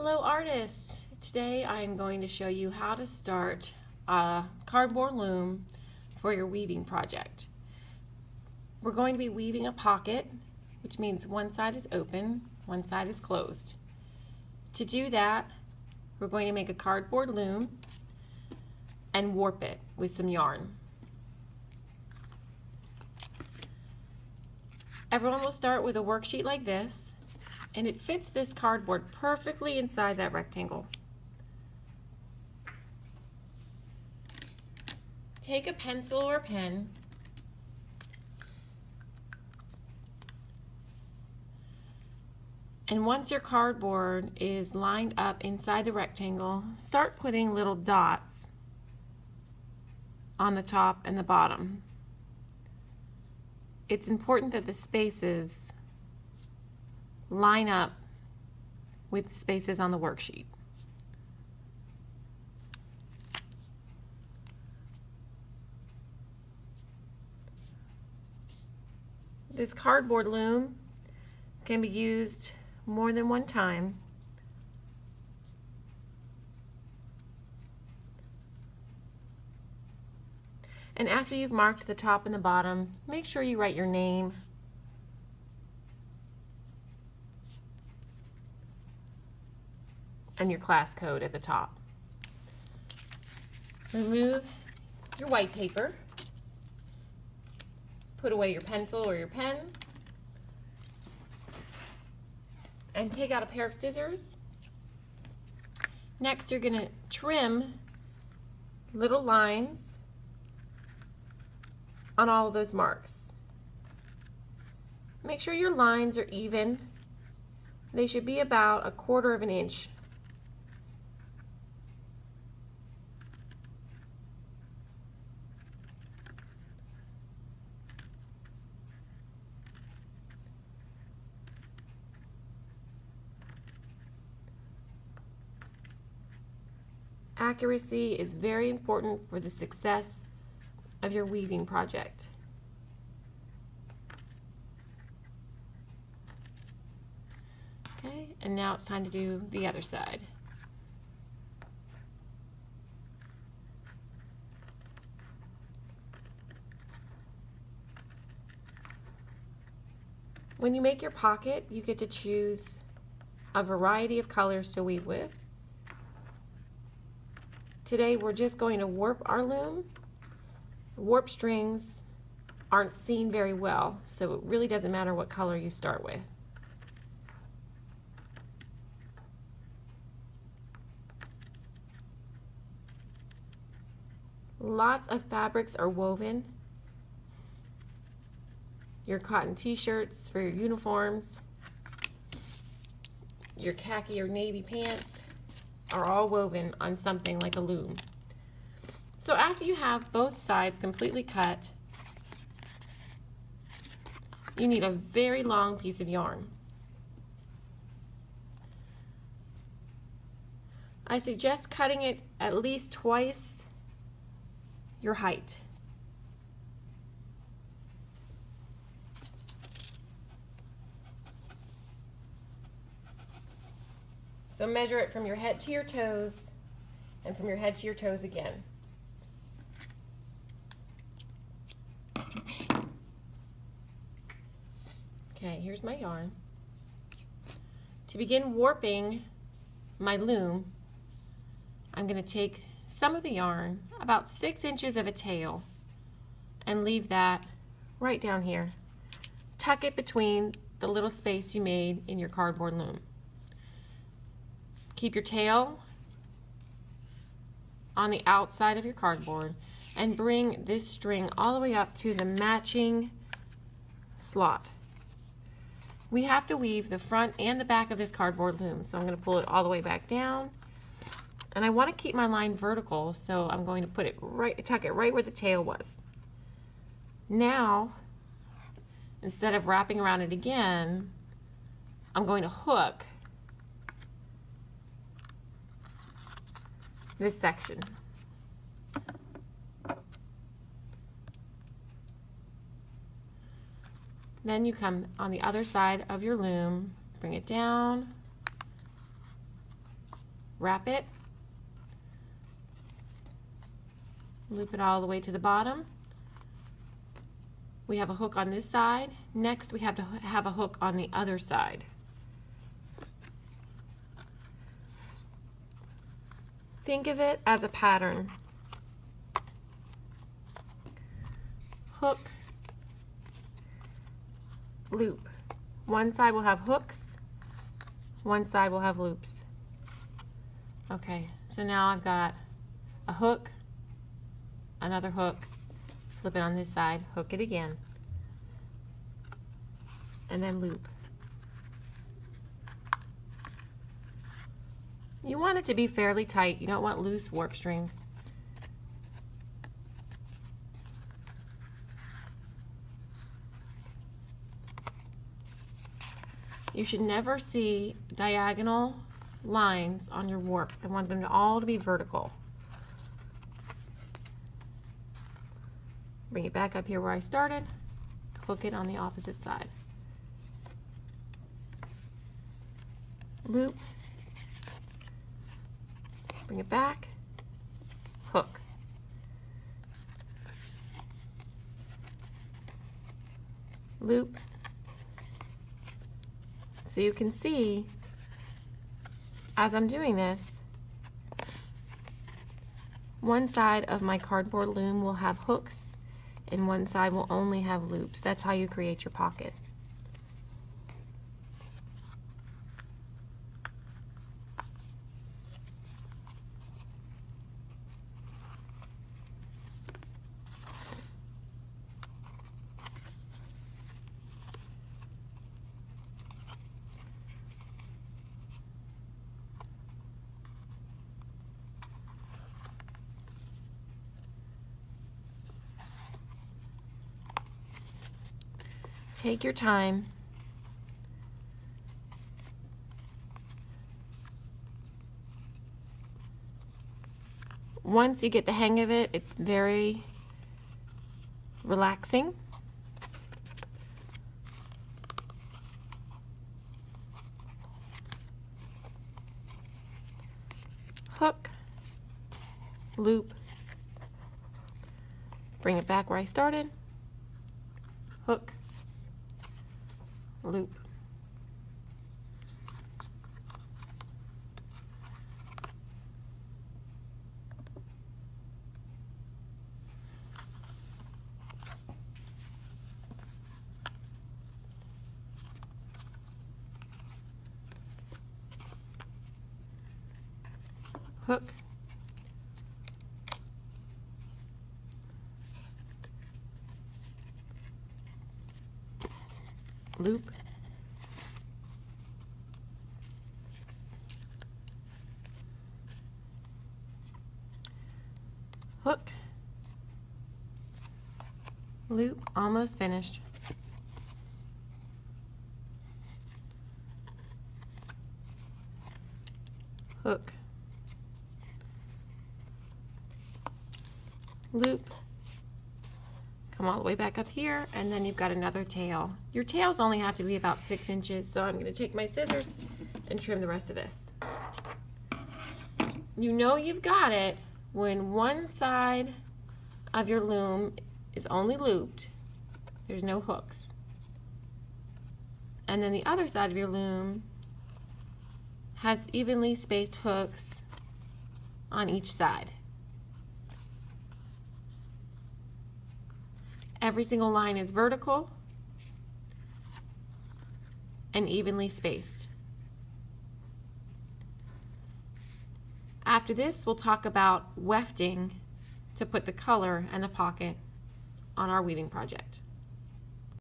Hello artists! Today I am going to show you how to start a cardboard loom for your weaving project. We're going to be weaving a pocket, which means one side is open, one side is closed. To do that, we're going to make a cardboard loom and warp it with some yarn. Everyone will start with a worksheet like this, and it fits this cardboard perfectly inside that rectangle. Take a pencil or a pen and once your cardboard is lined up inside the rectangle, start putting little dots on the top and the bottom. It's important that the spaces line up with the spaces on the worksheet. This cardboard loom can be used more than one time. And after you've marked the top and the bottom, make sure you write your name and your class code at the top. Remove your white paper. Put away your pencil or your pen. And take out a pair of scissors. Next, you're going to trim little lines on all of those marks. Make sure your lines are even. They should be about 1/4 of an inch. Accuracy is very important for the success of your weaving project. Okay, and now it's time to do the other side. When you make your pocket, you get to choose a variety of colors to weave with. Today we're just going to warp our loom. Warp strings aren't seen very well, so it really doesn't matter what color you start with. Lots of fabrics are woven. Your cotton t-shirts for your uniforms, your khaki or navy pants are all woven on something like a loom. So after you have both sides completely cut, you need a very long piece of yarn. I suggest cutting it at least twice your height. So measure it from your head to your toes and from your head to your toes again. Okay, here's my yarn. To begin warping my loom, I'm going to take some of the yarn, about 6 inches of a tail, and leave that right down here. Tuck it between the little space you made in your cardboard loom. Keep your tail on the outside of your cardboard and bring this string all the way up to the matching slot. We have to weave the front and the back of this cardboard loom, so I'm going to pull it all the way back down. And I want to keep my line vertical, so I'm going to put it right, tuck it right where the tail was. Now, instead of wrapping around it again, I'm going to hook this section. Then you come on the other side of your loom, bring it down, wrap it, loop it all the way to the bottom. We have a hook on this side. Next, we have to have a hook on the other side. Think of it as a pattern. Hook, loop. One side will have hooks, one side will have loops. Okay, so now I've got a hook, another hook, flip it on this side, hook it again, and then loop. You want it to be fairly tight. You don't want loose warp strings. You should never see diagonal lines on your warp. I want them all to be vertical. Bring it back up here where I started, hook it on the opposite side. Loop, bring it back, hook. Loop. So you can see, as I'm doing this, one side of my cardboard loom will have hooks and one side will only have loops. That's how you create your pocket. Take your time. Once you get the hang of it, it's very relaxing. Hook, loop, bring it back where I started, hook, loop. Hook, loop, hook, loop, almost finished. Hook, loop, come all the way back up here, and then you've got another tail. Your tails only have to be about 6 inches, so I'm going to take my scissors and trim the rest of this. You know you've got it when one side of your loom is only looped, there's no hooks, and then the other side of your loom has evenly spaced hooks on each side. Every single line is vertical and evenly spaced. After this, we'll talk about wefting to put the color and the pocket on our weaving project.